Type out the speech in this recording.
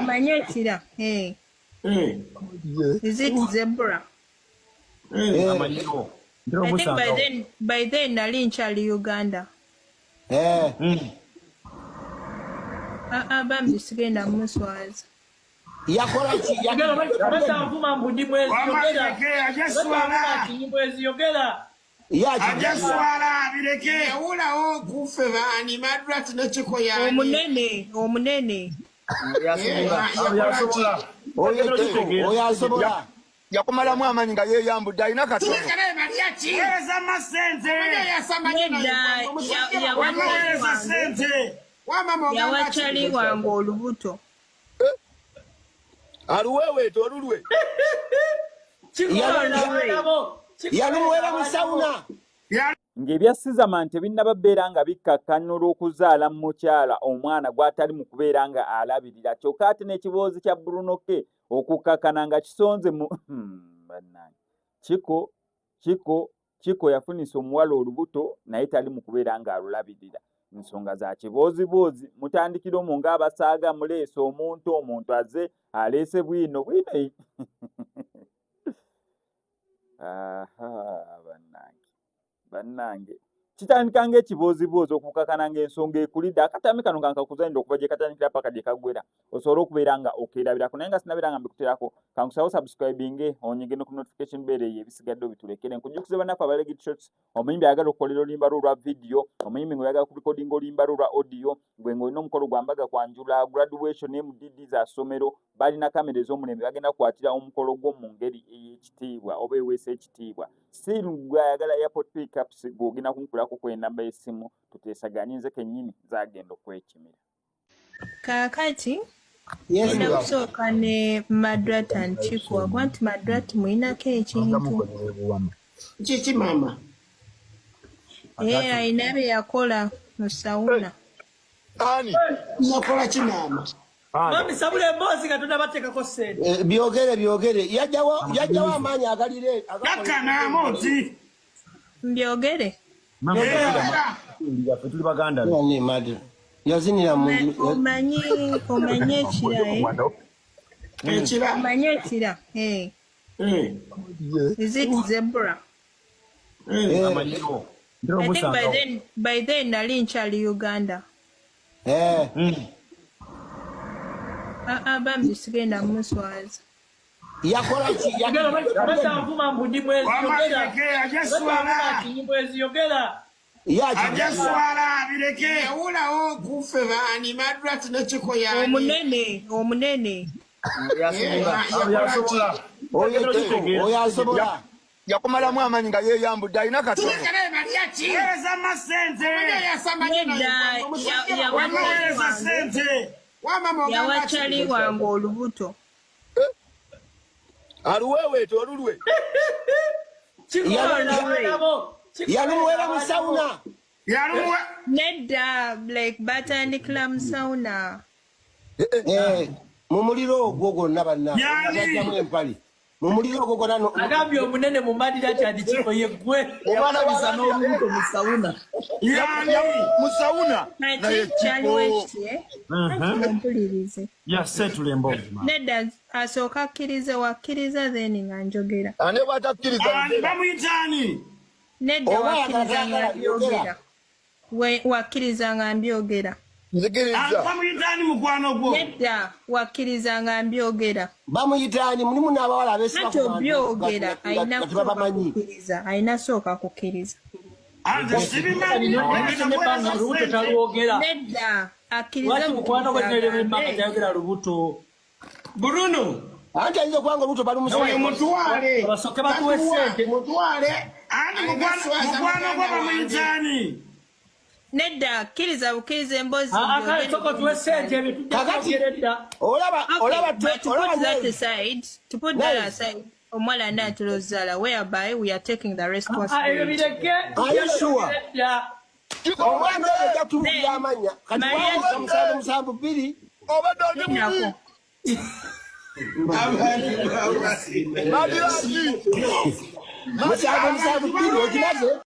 Manyekira. Hey. Is it zebra? I think by then nali nkyali Uganda. Bambi sigenda muswaza. Yakola ki yagala mvuma mbudi mwezi yogera ajaswala bireke ulawo kufe bani Madrat ne chiko yani omunene oyasobola yakumalamu amanyi nga yeyambudde alina katono yawachali wange olubuto aluweweeta olulwe yalumuwera mu sawuna ng'ebya Sizamani tebinnaba beera nga bikkakkanya olw'okuzaala mukyala omwana gw'atali mu kubeera nga alabirira kyokka ate n'ekiboozi kya Bruno K okukkakkana nga kisonze mu bannange Kiko yafunisa omuwala olubuto naye tali mu kubeera nga alulabirira nsonga za kibooziboozi mutandikira omwo ng'abasaaga muleese omuntu azze aleese bwino bannange kitandika ng'ekibooziboozi okukkakkana ng'ensonga ekulidde akatami kano kankakuzanira okuva gye katandikira paka gye kaggwera osobola okubeera nga okeerabirako naye nga sinabeera nga mbikuterako kankusawo subscribinge onyige ku notification bell eyo ebisigadde obiturekere nkujjukize bannaku abalegit shots omuyimbi ayagala okukolera oluyimba lwo lwa video omuyimbi ng'oyagala kulikodinga oluyimba lwo lwa audio gwe ng'olina omukolo gwa mbaga kwanjula graduation MDD za ssomero balina kamera ez'omulembe bagenda kukwatira omukolo gwo mu ngeri ey'ekitiibwa oba eweesa ekitiibwa still gwe ayagala airport pickups gw'ogenda kunkulako kw'enamba y'essimu tuteesaganye nze kennyini zaagenda okwekimira kaakati enda kusooka ne Madrat and Chiko wagwa nti Madrat mulinako ekintu kiki mama alina bye yakola mu sawuna ani nakola ki mama mami sabule emboozi nga tonabateekako ssente byogere yajjawo amaanyi agalire yakanaamoti mbyogere tuli baganda yazinira omanyi ekira omanyi ekira is it zebra I think by then nali nkyali Uganda bambi sigenda muswaza yakola ki yagala mvuma mbudi mwezi yogera ajaswala bireke ulawo kufe bani Madrat ne chiko yani omunene oyasobola yakumalamu amanyi nga yeyambudde alina katono yawachali wange olubuto aluweweeta olulwe yalumuwera mu sawuna nedda like batandikira mu sawuna mu muliro ogwo gwonna bannajjamu empali mu muliro ogwo gwonna agambye omunene mu Madira kyandi Kiko yeggwe obalabiza n'olubuto mu sawuna mu sawuna kyaliwo ekiti mpulirize yasetula emboozi nedda asooka wakkiriza then nga njogera ane bwatakkiriza bamuyitaani nedda wakkiriza nga mbyogera bamuyitaani mukwano gwo nedda wakkiriza nga mbyogera bamuyitaani mulimu n'abawala ati obyogera ayina kukkiriza ayina sooka kukkiriza nedda akkiriza tayogera lubuto Bruno anti ayinza okubanga olubuto balumutwale basooke batuwe ssente mutwale ani mukwano gwo bamuyitaani nedda akkiriza bukkiriza emboozi to put that aside omwala natera ozaala whereby we are taking the responsibility omwana oyo gatulira amanya kati musanvu bbiri obadde oli mubi musanvu bbiri okinaze